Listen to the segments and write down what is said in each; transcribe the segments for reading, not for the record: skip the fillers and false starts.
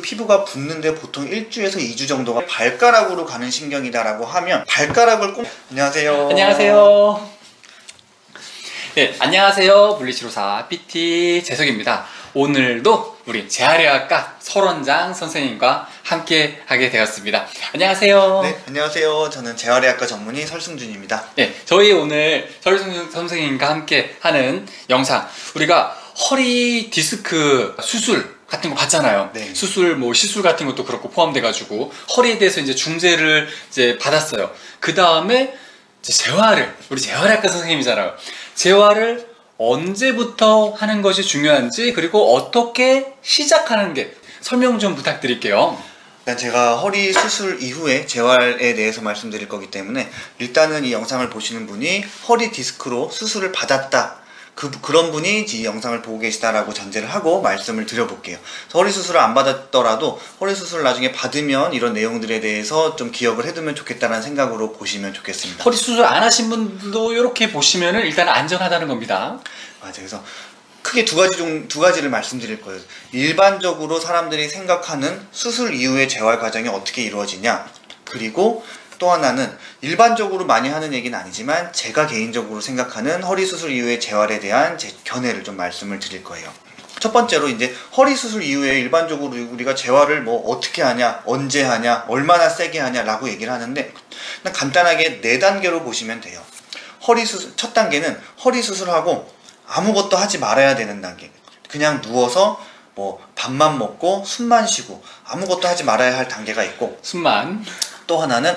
피부가 붓는데 보통 1주에서 2주 정도가 발가락으로 가는 신경이다라고 하면 발가락을 꼭 안녕하세요. 안녕하세요. 네, 안녕하세요. 물리치료사 PT 재석입니다. 오늘도 우리 재활의학과 설원장 선생님과 함께 하게 되었습니다. 안녕하세요. 네, 안녕하세요. 저는 재활의학과 전문의 설승준입니다. 네, 저희 오늘 설승준 선생님과 함께 하는 영상, 우리가 허리 디스크 수술 같은 거 봤잖아요. 네. 수술, 시술 같은 것도 그렇고 포함돼가지고 허리에 대해서 이제 중재를 이제 받았어요. 그 다음에 재활을, 우리 재활의학과 선생님이잖아요. 재활을 언제부터 하는 것이 중요한지, 그리고 어떻게 시작하는 게 설명 좀 부탁드릴게요. 일단 제가 허리 수술 이후에 재활에 대해서 말씀드릴 거기 때문에 일단은 이 영상을 보시는 분이 허리 디스크로 수술을 받았다, 그런 분이 이 영상을 보고 계시다라고 전제를 하고 말씀을 드려볼게요. 허리 수술을 안 받았더라도 허리 수술을 나중에 받으면 이런 내용들에 대해서 좀 기억을 해두면 좋겠다는 생각으로 보시면 좋겠습니다. 허리 수술 안 하신 분들도 이렇게 보시면은 일단 안전하다는 겁니다. 맞아요. 그래서 크게 두 가지를 말씀드릴 거예요. 일반적으로 사람들이 생각하는 수술 이후의 재활 과정이 어떻게 이루어지냐, 그리고 또 하나는 일반적으로 많이 하는 얘기는 아니지만 제가 개인적으로 생각하는 허리 수술 이후의 재활에 대한 제 견해를 좀 말씀을 드릴 거예요. 첫 번째로 이제 허리 수술 이후에 일반적으로 우리가 재활을 어떻게 하냐, 언제 하냐, 얼마나 세게 하냐 라고 얘기를 하는데, 그냥 간단하게 4단계로 보시면 돼요. 허리 수술 첫 단계는 허리 수술하고 아무것도 하지 말아야 되는 단계. 그냥 누워서 밥만 먹고 숨만 쉬고 아무것도 하지 말아야 할 단계가 있고, 숨만. 또 하나는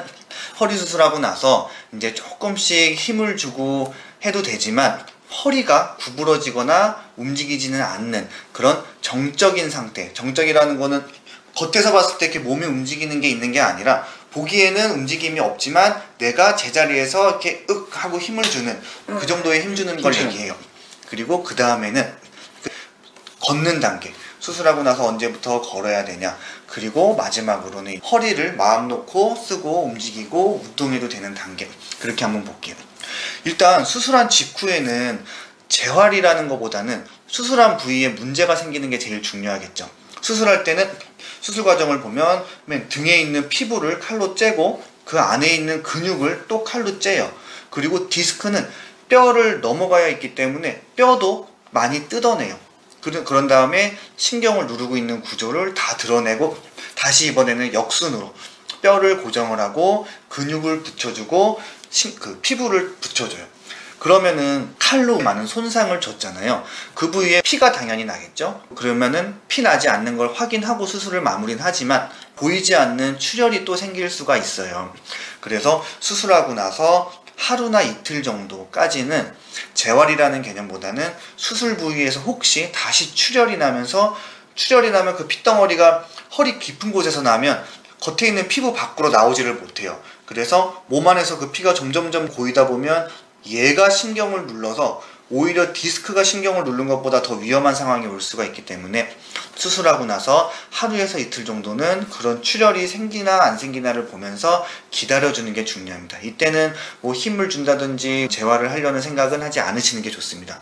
허리 수술하고 나서 이제 조금씩 힘을 주고 해도 되지만 허리가 구부러지거나 움직이지는 않는 그런 정적인 상태. 정적이라는 거는 겉에서 봤을 때 이렇게 몸이 움직이는 게 있는 게 아니라 보기에는 움직임이 없지만 내가 제자리에서 이렇게 윽 하고 힘을 주는 그 정도의 힘 주는 걸 얘기해요. 그리고 그 다음에는 걷는 단계. 수술하고 나서 언제부터 걸어야 되냐, 그리고 마지막으로는 허리를 마음 놓고 쓰고 움직이고 운동해도 되는 단계. 그렇게 한번 볼게요. 일단 수술한 직후에는 재활이라는 것보다는 수술한 부위에 문제가 생기는 게 제일 중요하겠죠. 수술할 때는 수술 과정을 보면 맨 등에 있는 피부를 칼로 째고 그 안에 있는 근육을 또 칼로 째요. 그리고 디스크는 뼈를 넘어가야 있기 때문에 뼈도 많이 뜯어내요. 그런 다음에 신경을 누르고 있는 구조를 다 드러내고 다시 이번에는 역순으로 뼈를 고정을 하고 근육을 붙여주고 그 피부를 붙여줘요. 그러면은 칼로 많은 손상을 줬잖아요. 그 부위에 피가 당연히 나겠죠. 그러면은 피 나지 않는 걸 확인하고 수술을 마무리는 하지만 보이지 않는 출혈이 또 생길 수가 있어요. 그래서 수술하고 나서 하루나 이틀 정도까지는 재활이라는 개념보다는 수술 부위에서 혹시 다시 출혈이 나면 그 핏덩어리가 허리 깊은 곳에서 나면 겉에 있는 피부 밖으로 나오지를 못해요. 그래서 몸 안에서 그 피가 점점점 고이다 보면 얘가 신경을 눌러서 오히려 디스크가 신경을 누른 것보다 더 위험한 상황이 올 수가 있기 때문에 수술하고 나서 하루에서 이틀 정도는 그런 출혈이 생기나 안 생기나를 보면서 기다려주는 게 중요합니다. 이때는 힘을 준다든지 재활을 하려는 생각은 하지 않으시는 게 좋습니다.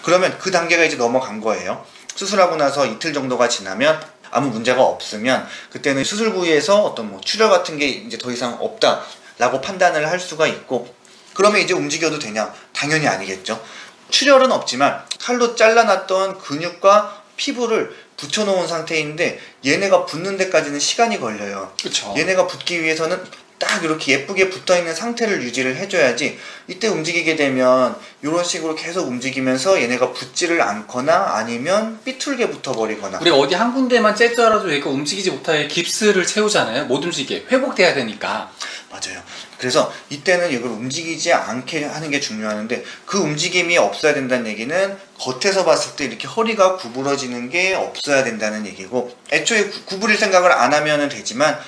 그러면 그 단계가 이제 넘어간 거예요. 수술하고 나서 이틀 정도가 지나면 아무 문제가 없으면 그때는 수술 부위에서 어떤 출혈 같은 게 이제 더 이상 없다라고 판단을 할 수가 있고, 그러면 이제 움직여도 되냐? 당연히 아니겠죠. 출혈은 없지만 칼로 잘라놨던 근육과 피부를 붙여놓은 상태인데 얘네가 붙는 데까지는 시간이 걸려요. 그쵸. 얘네가 붙기 위해서는 딱 이렇게 예쁘게 붙어있는 상태를 유지를 해줘야지, 이때 움직이게 되면 이런 식으로 계속 움직이면서 얘네가 붙지를 않거나 아니면 삐뚤게 붙어버리거나. 우리가 어디 한 군데만 째더라도 얘가 움직이지 못하게 깁스를 채우잖아요. 못 움직이게 회복돼야 되니까. 맞아요. 그래서 이때는 이걸 움직이지 않게 하는 게 중요한데, 그 움직임이 없어야 된다는 얘기는 겉에서 봤을 때 이렇게 허리가 구부러지는 게 없어야 된다는 얘기고, 애초에 구부릴 생각을 안 하면 되지만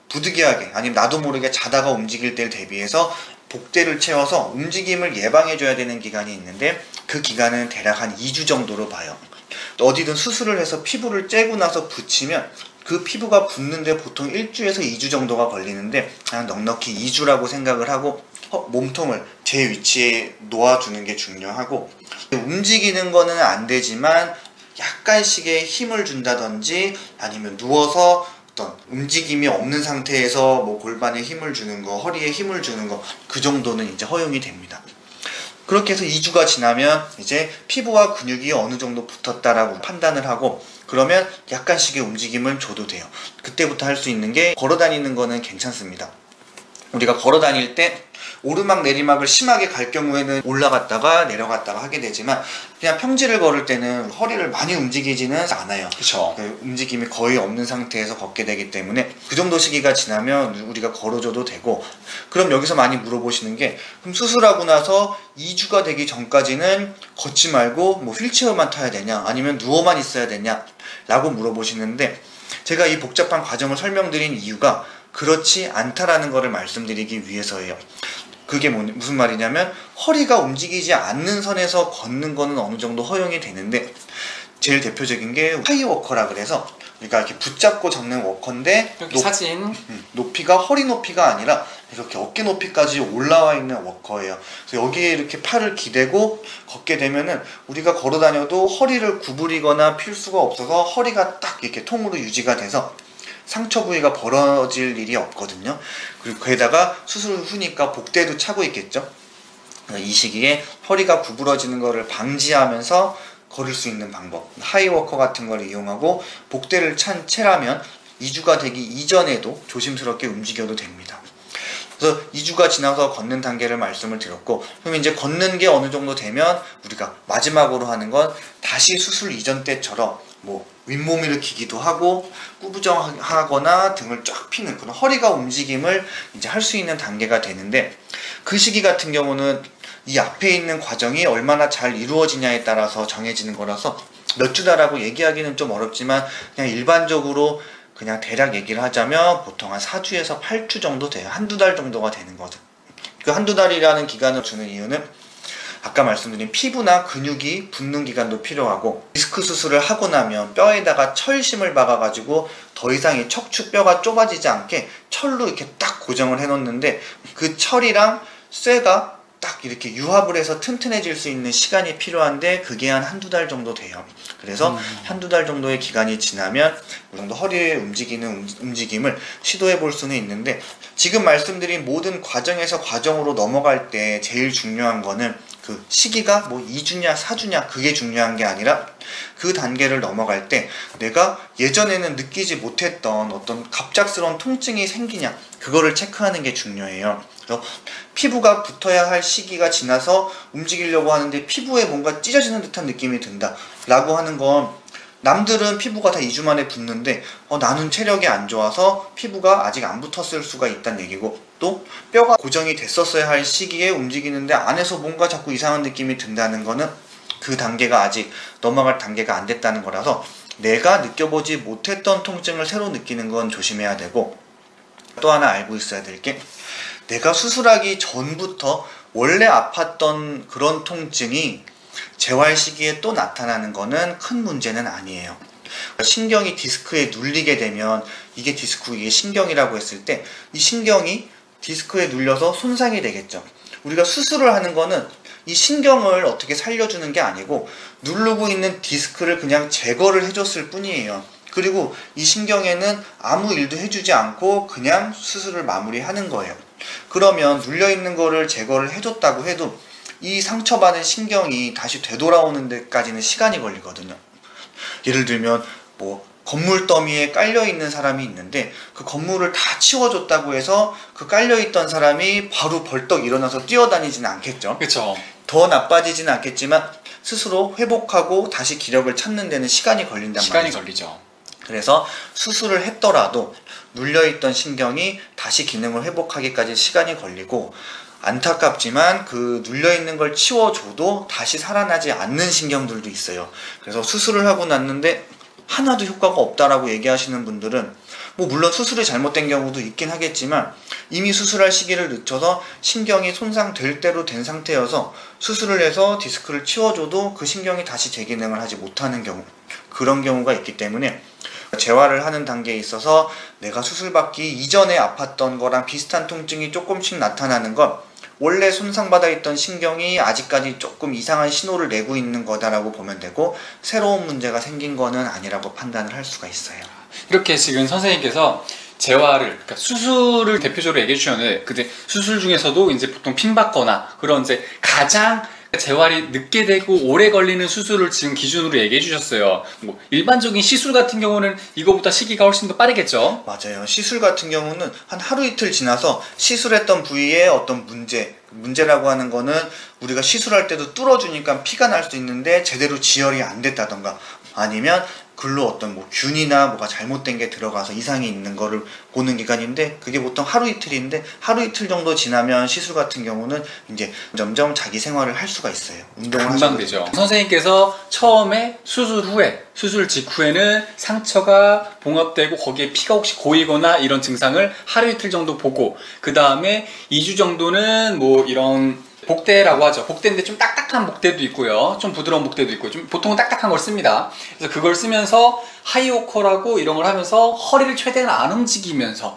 부득이하게 아니면 나도 모르게 자다가 움직일 때를 대비해서 복대를 채워서 움직임을 예방해줘야 되는 기간이 있는데, 그 기간은 대략 한 2주 정도로 봐요. 어디든 수술을 해서 피부를 째고 나서 붙이면 그 피부가 붓는데 보통 1주에서 2주 정도가 걸리는데 그냥 넉넉히 2주라고 생각을 하고 몸통을 제 위치에 놓아주는 게 중요하고, 움직이는 거는 안 되지만 약간씩의 힘을 준다든지 아니면 누워서 어떤 움직임이 없는 상태에서 뭐 골반에 힘을 주는 거, 허리에 힘을 주는 거, 그 정도는 이제 허용이 됩니다. 그렇게 해서 2주가 지나면 이제 피부와 근육이 어느 정도 붙었다라고 판단을 하고, 그러면 약간씩의 움직임을 줘도 돼요. 그때부터 할 수 있는 게, 걸어 다니는 거는 괜찮습니다. 우리가 걸어 다닐 때 오르막 내리막을 심하게 갈 경우에는 올라갔다가 내려갔다가 하게 되지만, 그냥 평지를 걸을 때는 허리를 많이 움직이지는 않아요. 그렇죠. 움직임이 거의 없는 상태에서 걷게 되기 때문에 그 정도 시기가 지나면 우리가 걸어줘도 되고. 그럼 여기서 많이 물어보시는 게, 그럼 수술하고 나서 2주가 되기 전까지는 걷지 말고 뭐 휠체어만 타야 되냐, 아니면 누워만 있어야 되냐 라고 물어보시는데, 제가 이 복잡한 과정을 설명드린 이유가 그렇지 않다라는 것을 말씀드리기 위해서예요. 그게 무슨 말이냐면, 허리가 움직이지 않는 선에서 걷는 거는 어느 정도 허용이 되는데, 제일 대표적인 게 하이워커라 그래서 우리가 이렇게 붙잡고 잡는 워커인데, 여기 사진 높이가 허리 높이가 아니라 이렇게 어깨 높이까지 올라와 있는 워커예요. 그래서 여기에 이렇게 팔을 기대고 걷게 되면은 우리가 걸어 다녀도 허리를 구부리거나 필 수가 없어서 허리가 딱 이렇게 통으로 유지가 돼서 상처 부위가 벌어질 일이 없거든요. 그리고 거기다가 수술 후니까 복대도 차고 있겠죠. 이 시기에 허리가 구부러지는 것을 방지하면서 걸을 수 있는 방법, 하이워커 같은 걸 이용하고 복대를 찬 채라면 2주가 되기 이전에도 조심스럽게 움직여도 됩니다. 그래서 2주가 지나서 걷는 단계를 말씀을 드렸고, 그럼 이제 걷는 게 어느 정도 되면 우리가 마지막으로 하는 건 다시 수술 이전 때처럼 뭐 윗몸 일으키기도 하고 꾸부정하거나 등을 쫙 펴는 그런 허리가 움직임을 이제 할 수 있는 단계가 되는데, 그 시기 같은 경우는 이 앞에 있는 과정이 얼마나 잘 이루어지냐에 따라서 정해지는 거라서 몇 주다라고 얘기하기는 좀 어렵지만, 그냥 일반적으로 그냥 대략 얘기를 하자면 보통 한 4주에서 8주 정도 돼요. 한두 달 정도가 되는 거죠. 그 한두 달이라는 기간을 주는 이유는 아까 말씀드린 피부나 근육이 붙는 기간도 필요하고, 디스크 수술을 하고 나면 뼈에다가 철심을 박아가지고 더 이상 이 척추뼈가 좁아지지 않게 철로 이렇게 딱 고정을 해놓는데, 그 철이랑 쇠가 딱 이렇게 유합을 해서 튼튼해질 수 있는 시간이 필요한데, 그게 한 한두 달 정도 돼요. 그래서 한두 달 정도의 기간이 지나면 이 정도 허리에 움직이는 움직임을 시도해 볼 수는 있는데, 지금 말씀드린 모든 과정에서 과정으로 넘어갈 때 제일 중요한 거는 그 시기가 뭐 2주냐 4주냐 그게 중요한 게 아니라, 그 단계를 넘어갈 때 내가 예전에는 느끼지 못했던 어떤 갑작스러운 통증이 생기냐, 그거를 체크하는 게 중요해요. 그래서 피부가 붙어야 할 시기가 지나서 움직이려고 하는데 피부에 뭔가 찢어지는 듯한 느낌이 든다 라고 하는 건, 남들은 피부가 다 2주 만에 붙는데 나는 체력이 안 좋아서 피부가 아직 안 붙었을 수가 있다는 얘기고, 또 뼈가 고정이 됐었어야 할 시기에 움직이는데 안에서 뭔가 자꾸 이상한 느낌이 든다는 거는 그 단계가 아직 넘어갈 단계가 안 됐다는 거라서, 내가 느껴보지 못했던 통증을 새로 느끼는 건 조심해야 되고, 또 하나 알고 있어야 될 게, 내가 수술하기 전부터 원래 아팠던 그런 통증이 재활 시기에 또 나타나는 거는 큰 문제는 아니에요. 신경이 디스크에 눌리게 되면, 이게 디스크, 이게 신경이라고 했을 때 이 신경이 디스크에 눌려서 손상이 되겠죠. 우리가 수술을 하는 거는 이 신경을 어떻게 살려주는 게 아니고 누르고 있는 디스크를 그냥 제거를 해줬을 뿐이에요. 그리고 이 신경에는 아무 일도 해주지 않고 그냥 수술을 마무리하는 거예요. 그러면 눌려있는 거를 제거를 해줬다고 해도 이 상처받은 신경이 다시 되돌아오는 데까지는 시간이 걸리거든요. 예를 들면 뭐 건물 더미에 깔려있는 사람이 있는데, 그 건물을 다 치워줬다고 해서 그 깔려있던 사람이 바로 벌떡 일어나서 뛰어다니지는 않겠죠. 그렇죠. 더 나빠지지는 않겠지만 스스로 회복하고 다시 기력을 찾는 데는 시간이 걸린단 말이죠. 시간이 걸리죠. 그래서 수술을 했더라도 눌려있던 신경이 다시 기능을 회복하기까지 시간이 걸리고, 안타깝지만 그 눌려있는 걸 치워줘도 다시 살아나지 않는 신경들도 있어요. 그래서 수술을 하고 났는데 하나도 효과가 없다라고 얘기하시는 분들은, 뭐 물론 수술이 잘못된 경우도 있긴 하겠지만 이미 수술할 시기를 늦춰서 신경이 손상될 대로 된 상태여서 수술을 해서 디스크를 치워줘도 그 신경이 다시 재기능을 하지 못하는 경우, 그런 경우가 있기 때문에 재활을 하는 단계에 있어서 내가 수술받기 이전에 아팠던 거랑 비슷한 통증이 조금씩 나타나는 건 원래 손상받아 있던 신경이 아직까지 조금 이상한 신호를 내고 있는 거다라고 보면 되고, 새로운 문제가 생긴 거는 아니라고 판단을 할 수가 있어요. 이렇게 지금 선생님께서 재활을, 그러니까 수술을 대표적으로 얘기해 주셨는데, 근데 수술 중에서도 이제 보통 핀 받거나 그런 이제 가장 재활이 늦게 되고 오래 걸리는 수술을 지금 기준으로 얘기해 주셨어요. 뭐 일반적인 시술 같은 경우는 이거보다 시기가 훨씬 더 빠르겠죠? 맞아요. 시술 같은 경우는 한 하루 이틀 지나서 시술했던 부위에 어떤 문제라고 하는 거는 우리가 시술할 때도 뚫어주니까 피가 날 수 있는데 제대로 지혈이 안 됐다던가, 아니면 글로 어떤 뭐 균이나 뭐가 잘못된 게 들어가서 이상이 있는 거를 보는 기간인데, 그게 보통 하루 이틀인데, 하루 이틀 정도 지나면 시술 같은 경우는 이제 점점 자기 생활을 할 수가 있어요. 운동을 금방 되죠. 선생님께서 처음에 수술 후에, 수술 직후에는 상처가 봉합되고 거기에 피가 혹시 고이거나 이런 증상을 하루 이틀 정도 보고, 그 다음에 2주 정도는 뭐 이런 복대라고 하죠. 복대인데 좀 딱딱한 복대도 있고요. 좀 부드러운 복대도 있고, 좀 보통은 딱딱한 걸 씁니다. 그래서 그걸 쓰면서 하이워커라고 이런 걸 하면서 허리를 최대한 안 움직이면서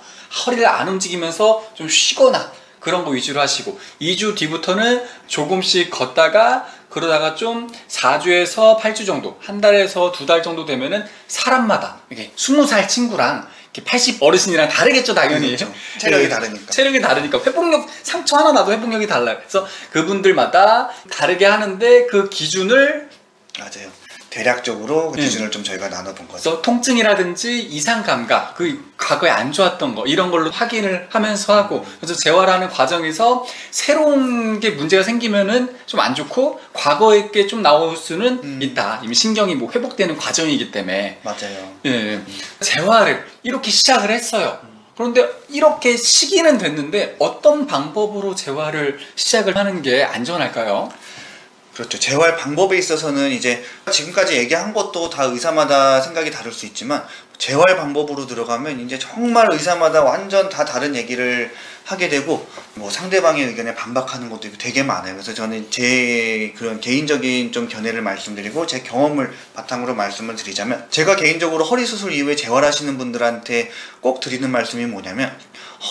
좀 쉬거나 그런 거 위주로 하시고, 2주 뒤부터는 조금씩 걷다가 그러다가 좀 4주에서 8주 정도, 한 달에서 2달 정도 되면은 사람마다 이게 20살 친구랑 80 어르신이랑 다르겠죠, 당연히. 그렇죠. 체력이 다르니까. 체력이 다르니까. 회복력, 상처 하나 나도 회복력이 달라요. 그래서 그분들마다 다르게 하는데 그 기준을, 맞아요. 대략적으로 그 기준을 좀 저희가 나눠본 거죠. 그래서 통증이라든지 이상 감각, 그 과거에 안 좋았던 거, 이런 걸로 확인을 하면서 하고, 그래서 재활하는 과정에서 새로운 게 문제가 생기면은 좀 안 좋고, 과거에 게 좀 나올 수는 있다. 이미 신경이 뭐 회복되는 과정이기 때문에. 맞아요. 예. 재활을 이렇게 시작을 했어요. 그런데 이렇게 시기는 됐는데 어떤 방법으로 재활을 시작을 하는 게 안전할까요? 그렇죠. 재활 방법에 있어서는 이제 지금까지 얘기한 것도 다 의사마다 생각이 다를 수 있지만, 재활 방법으로 들어가면 이제 정말 의사마다 완전 다 다른 얘기를 하게 되고, 뭐 상대방의 의견에 반박하는 것도 되게 많아요. 그래서 저는 제 그런 개인적인 좀 견해를 말씀드리고, 제 경험을 바탕으로 말씀을 드리자면, 제가 개인적으로 허리 수술 이후에 재활하시는 분들한테 꼭 드리는 말씀이 뭐냐면,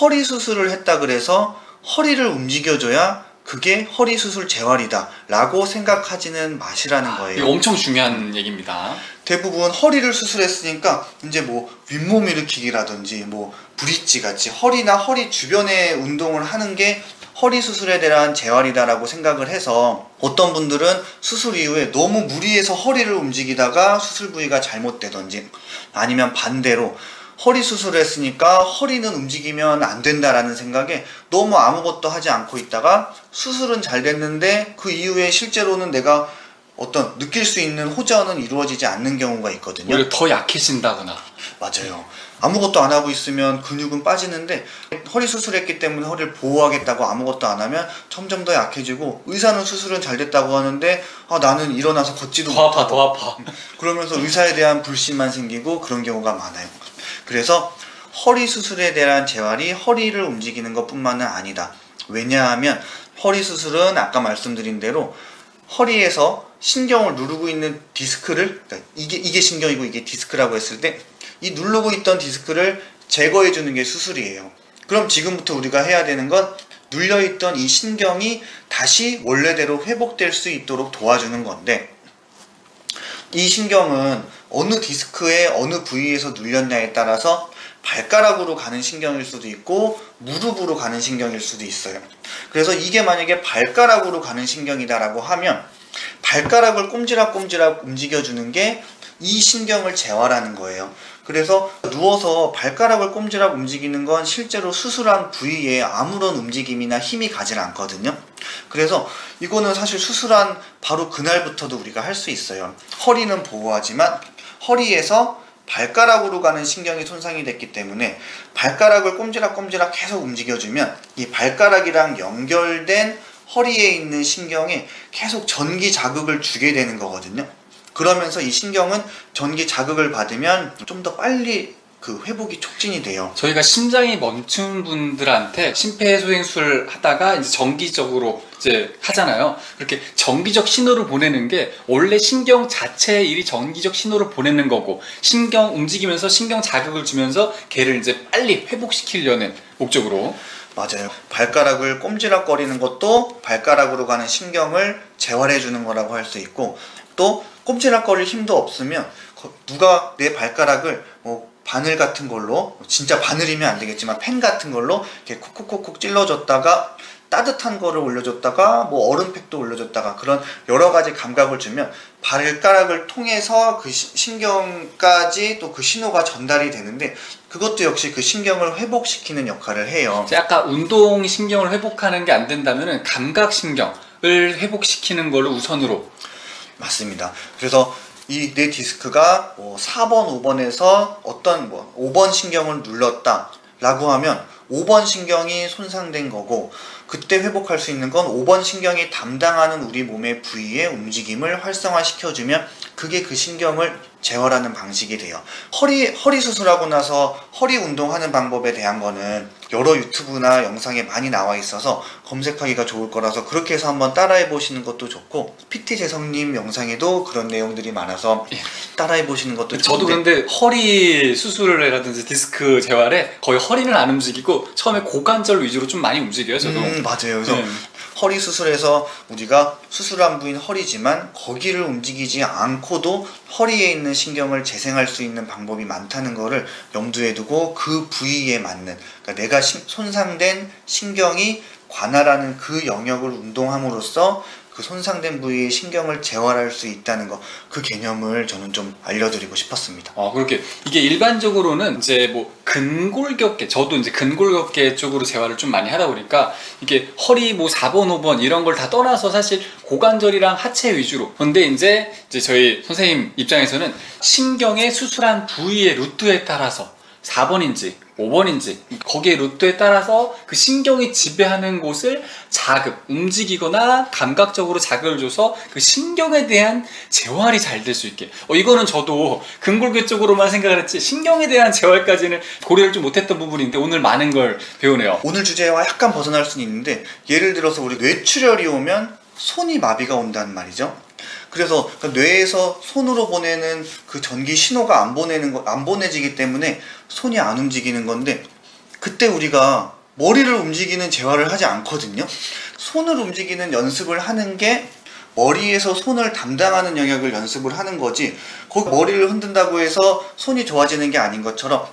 허리 수술을 했다 그래서 허리를 움직여줘야 그게 허리 수술 재활이다 라고 생각하지는 마시라는 거예요. 이거 엄청 중요한 얘기입니다. 대부분 허리를 수술했으니까 이제 뭐 윗몸 일으키기라든지 뭐 브릿지 같이 허리나 허리 주변에 운동을 하는 게 허리 수술에 대한 재활이다라고 생각을 해서, 어떤 분들은 수술 이후에 너무 무리해서 허리를 움직이다가 수술 부위가 잘못되든지, 아니면 반대로 허리 수술을 했으니까 허리는 움직이면 안 된다라는 생각에 너무 아무것도 하지 않고 있다가 수술은 잘 됐는데 그 이후에 실제로는 내가 어떤 느낄 수 있는 호전은 이루어지지 않는 경우가 있거든요. 오히려 더 약해진다거나. 맞아요. 아무것도 안 하고 있으면 근육은 빠지는데, 허리 수술했기 때문에 허리를 보호하겠다고 아무것도 안 하면 점점 더 약해지고, 의사는 수술은 잘 됐다고 하는데 나는 일어나서 걷지도 못하고 더 아파. 그러면서 의사에 대한 불신만 생기고 그런 경우가 많아요. 그래서 허리 수술에 대한 재활이 허리를 움직이는 것뿐만은 아니다. 왜냐하면 허리 수술은 아까 말씀드린 대로 허리에서 신경을 누르고 있는 디스크를, 그러니까 이게 신경이고 이게 디스크라고 했을 때, 이 누르고 있던 디스크를 제거해 주는 게 수술이에요. 그럼 지금부터 우리가 해야 되는 건 눌려있던 이 신경이 다시 원래대로 회복될 수 있도록 도와주는 건데, 이 신경은 어느 디스크의 어느 부위에서 눌렸냐에 따라서 발가락으로 가는 신경일 수도 있고 무릎으로 가는 신경일 수도 있어요. 그래서 이게 만약에 발가락으로 가는 신경이다라고 하면, 발가락을 꼼지락꼼지락 움직여주는 게 이 신경을 재활하는 거예요. 그래서 누워서 발가락을 꼼지락 움직이는 건 실제로 수술한 부위에 아무런 움직임이나 힘이 가질 않거든요. 그래서 이거는 사실 수술한 바로 그날부터도 우리가 할 수 있어요. 허리는 보호하지만 허리에서 발가락으로 가는 신경이 손상이 됐기 때문에 발가락을 꼼지락꼼지락 계속 움직여주면 이 발가락이랑 연결된 허리에 있는 신경에 계속 전기 자극을 주게 되는 거거든요. 그러면서 이 신경은 전기 자극을 받으면 좀 더 빨리 그 회복이 촉진이 돼요. 저희가 심장이 멈춘 분들한테 심폐소생술 하다가 이제 정기적으로 이제 하잖아요. 그렇게 정기적 신호를 보내는 게 원래 신경 자체의 일이 정기적 신호를 보내는 거고, 신경 움직이면서 신경 자극을 주면서 걔를 이제 빨리 회복시키려는 목적으로. 맞아요. 발가락을 꼼지락거리는 것도 발가락으로 가는 신경을 재활해 주는 거라고 할 수 있고, 또 꼼지락거릴 힘도 없으면 누가 내 발가락을 뭐 바늘 같은 걸로, 진짜 바늘이면 안 되겠지만 펜 같은 걸로 이렇게 콕콕콕콕 찔러줬다가 따뜻한 거를 올려줬다가 뭐 얼음팩도 올려줬다가 그런 여러 가지 감각을 주면 발가락을 통해서 그 신경까지 또 그 신호가 전달이 되는데, 그것도 역시 그 신경을 회복시키는 역할을 해요. 아까 운동 신경을 회복하는 게 안 된다면은 감각 신경을 회복시키는 걸로 우선으로. 맞습니다. 그래서 이 내 디스크가 뭐 4번, 5번에서 어떤 뭐 5번 신경을 눌렀다 라고 하면 5번 신경이 손상된 거고, 그때 회복할 수 있는 건 5번 신경이 담당하는 우리 몸의 부위의 움직임을 활성화시켜주면 그게 그 신경을 재활하는 방식이 돼요. 허리 수술하고 나서 허리 운동하는 방법에 대한 거는 여러 유튜브나 영상에 많이 나와 있어서 검색하기가 좋을 거라서 그렇게 해서 한번 따라해 보시는 것도 좋고, PT 재성님 영상에도 그런 내용들이 많아서 따라해 보시는 것도 좋은데, 저도 그런데 허리 수술이라든지 디스크 재활에 거의 허리는 안 움직이고 처음에 고관절 위주로 좀 많이 움직여요, 저도. 맞아요. 그래서 허리 수술에서 우리가 수술한 부위는 허리지만 거기를 움직이지 않고도 허리에 있는 신경을 재생할 수 있는 방법이 많다는 거를 염두에 두고 그 부위에 맞는, 그러니까 내가 손상된 신경이 관할하는 그 영역을 운동함으로써 그 손상된 부위의 신경을 재활할 수 있다는 거, 그 개념을 저는 좀 알려드리고 싶었습니다. 그렇게 이게 일반적으로는 이제 뭐 근골격계, 저도 이제 근골격계 쪽으로 재활을 좀 많이 하다 보니까 이게 허리 뭐 4번, 5번 이런 걸 다 떠나서 사실 고관절이랑 하체 위주로. 근데 이제 저희 선생님 입장에서는 신경의 수술한 부위의 루트에 따라서 4번인지 5번인지 거기에 루트에 따라서 그 신경이 지배하는 곳을 움직이거나 감각적으로 자극을 줘서 그 신경에 대한 재활이 잘 될 수 있게. 이거는 저도 근골격 쪽으로만 생각을 했지 신경에 대한 재활까지는 고려를 좀 못했던 부분인데 오늘 많은 걸 배우네요. 오늘 주제와 약간 벗어날 수는 있는데, 예를 들어서 우리 뇌출혈이 오면 손이 마비가 온다는 말이죠. 그래서 뇌에서 손으로 보내는 그 전기 신호가 안 보내지기 때문에 손이 안 움직이는 건데, 그때 우리가 머리를 움직이는 재활을 하지 않거든요. 손을 움직이는 연습을 하는 게 머리에서 손을 담당하는 영역을 연습을 하는 거지, 거기 머리를 흔든다고 해서 손이 좋아지는 게 아닌 것처럼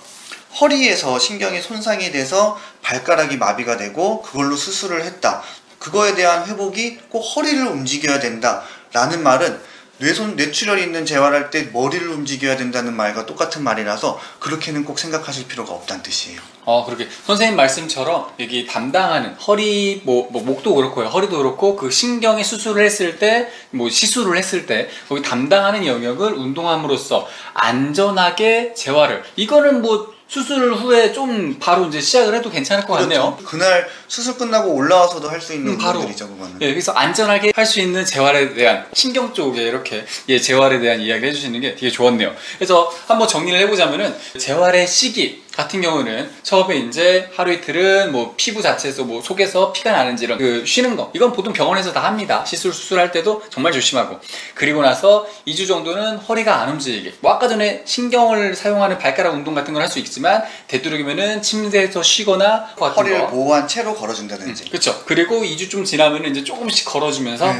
허리에서 신경이 손상이 돼서 발가락이 마비가 되고 그걸로 수술을 했다, 그거에 대한 회복이 꼭 허리를 움직여야 된다 라는 말은 뇌출혈이 있는 재활할 때 머리를 움직여야 된다는 말과 똑같은 말이라서 그렇게는 꼭 생각하실 필요가 없다는 뜻이에요. 그렇게 선생님 말씀처럼 여기 담당하는 허리, 목도 그렇고요, 허리도 그렇고 그 신경의 수술을 했을 때, 시술을 했을 때 거기 담당하는 영역을 운동함으로써 안전하게 재활을, 이거는 수술 후에 좀 바로 이제 시작을 해도 괜찮을 것 같네요. 그날 수술 끝나고 올라와서도 할 수 있는 부분들이죠, 그거는. 그래서 안전하게 할 수 있는 재활에 대한, 신경 쪽에 이렇게 재활에 대한 이야기를 해주시는 게 되게 좋았네요. 그래서 한번 정리를 해보자면은, 재활의 시기 같은 경우는 처음에 이제 하루 이틀은 피부 자체에서 속에서 피가 나는지 이런 쉬는 거, 이건 보통 병원에서 다 합니다. 수술할 때도 정말 조심하고, 그리고 나서 2주 정도는 허리가 안 움직이게, 아까 전에 신경을 사용하는 발가락 운동 같은 걸 할 수 있지만 되도록이면은 침대에서 쉬거나 허리를 보호한 채로 걸어준다든지. 그렇죠. 그리고 2주 좀 지나면은 이제 조금씩 걸어주면서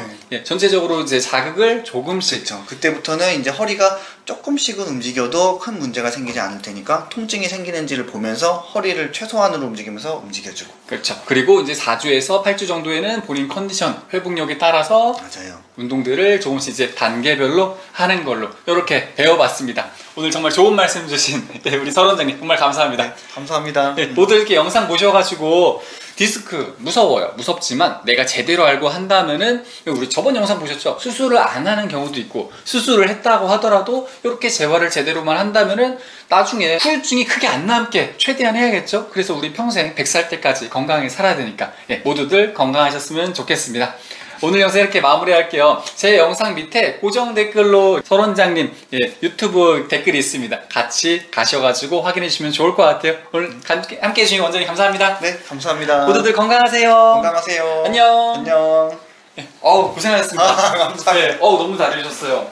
전체적으로 이제 자극을 조금씩. 그렇죠. 그때부터는 이제 허리가 조금씩은 움직여도 큰 문제가 생기지 않을 테니까 통증이 생기는지를 보면서 허리를 최소한으로 움직이면서 움직여주고. 그렇죠. 그리고 이제 4주에서 8주 정도에는 본인 컨디션 회복력에 따라서 맞아요. 운동들을 조금씩 이제 단계별로 하는 걸로 이렇게 배워봤습니다. 오늘 정말 좋은 말씀 주신 우리 설 원장님 정말 감사합니다. 네, 감사합니다. 모두 이렇게 영상 보셔가지고 디스크 무서워요. 무섭지만 내가 제대로 알고 한다면은, 우리 저번 영상 보셨죠? 수술을 안 하는 경우도 있고, 수술을 했다고 하더라도 이렇게 재활을 제대로만 한다면은 나중에 후유증이 크게 안 남게 최대한 해야겠죠? 그래서 우리 평생 100살 때까지 건강하게 살아야 되니까 모두들 건강하셨으면 좋겠습니다. 오늘 영상 이렇게 마무리할게요. 제 영상 밑에 고정 댓글로 설 원장님 유튜브 댓글이 있습니다. 같이 가셔가지고 확인해 주시면 좋을 것 같아요. 오늘 함께 해주신 원장님 감사합니다. 네, 감사합니다. 모두들 건강하세요. 건강하세요. 안녕. 안녕. 고생하셨습니다. 감사합니다. 너무 잘해주셨어요.